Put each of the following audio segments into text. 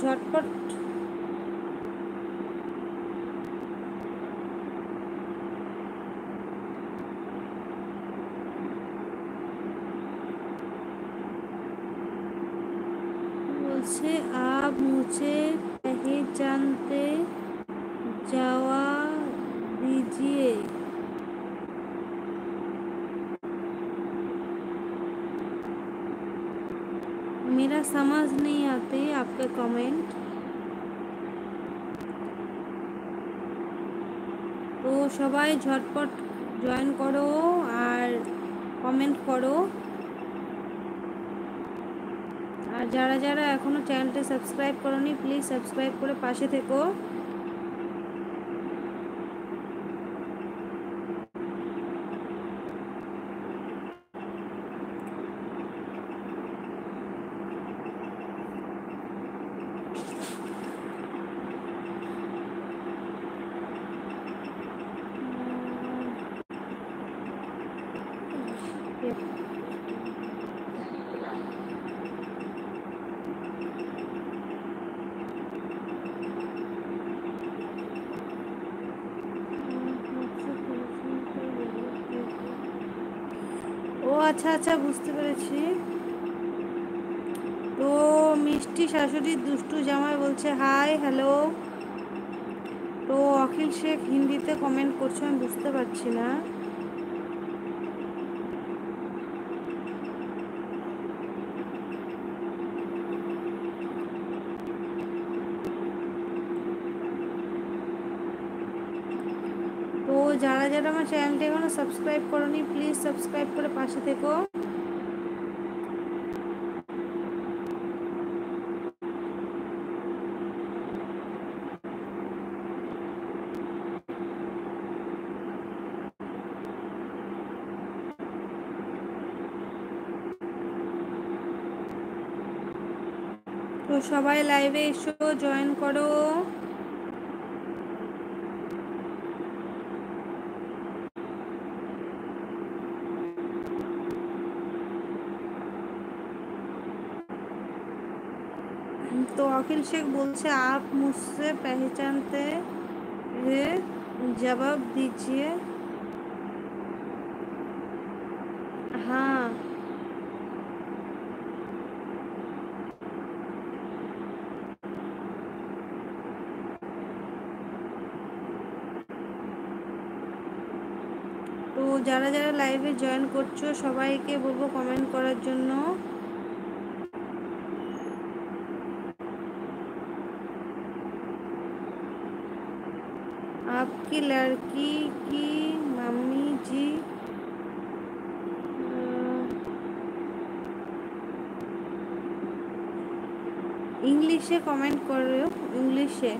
ঝটপট বলছে आप मुझे पहचानते जावा दीजिए। मेरा समझ नहीं आते आपके कमेंट। তো সবাই ঝটপট জয়েন করো আর কমেন্ট করো। আর যারা যারা এখনো চ্যানেলটা সাবস্ক্রাইব করোনি প্লিজ সাবস্ক্রাইব করে পাশে থেকো। ও আচ্ছা আচ্ছা, বুঝতে পেরেছি। তো মিষ্টি শাশুড়ির দুষ্টু জামাই বলছে হাই হ্যালো। তো অখিল শেখ হিন্দিতে কমেন্ট করছো, আমি বুঝতে পারছি না। তো যারা যারা আমার চ্যানেলটা এখনো সাবস্ক্রাইব করোনি প্লিজ সাবস্ক্রাইব করে পাশে থেকো। তো সবাই লাইভে এসো, জয়েন করো। तो अखिल शेख बोलছে आप मुझसे पहचानते हैं जवाब दीजिए। हाँ তো যারা যারা লাইভে জয়েন করছো সবাইকে বলবো কমেন্ট করার জন্য। आपकी लड़की की मम्मी जी इंग्लिशे कमेंट करो, इंग्लिशे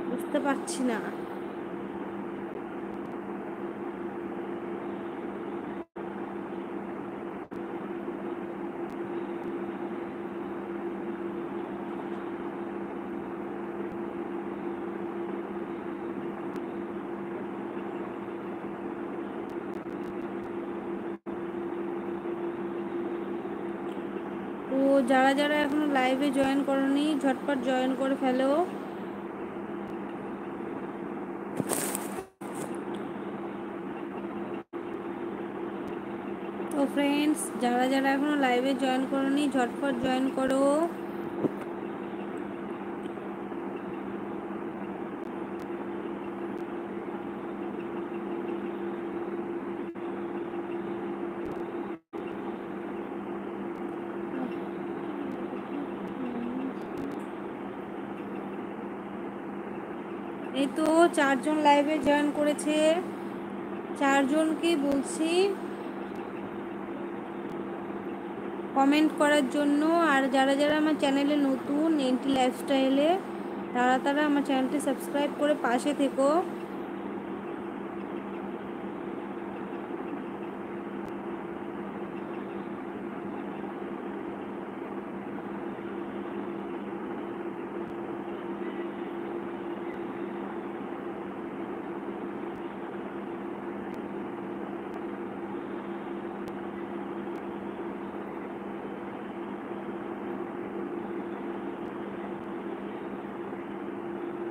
বুঝতে পারছি না। তো যারা যারা এখনো লাইভে জয়েন করোনি ঝটপট জয়েন করে ফেলো। তো ফ্রেন্ডস যারা যারা এখনো লাইভে জয়েন করোনি ঝটপট জয়েন করো। এই তো চারজন লাইভে জয়েন করেছে, চারজনকে বলছি কমেন্ট করার জন্য। আর যারা যারা আমার চ্যানেলে নতুন এনটি লাইফস্টাইলে তারা তারা আমার চ্যানেলটি সাবস্ক্রাইব করে পাশে থেকো।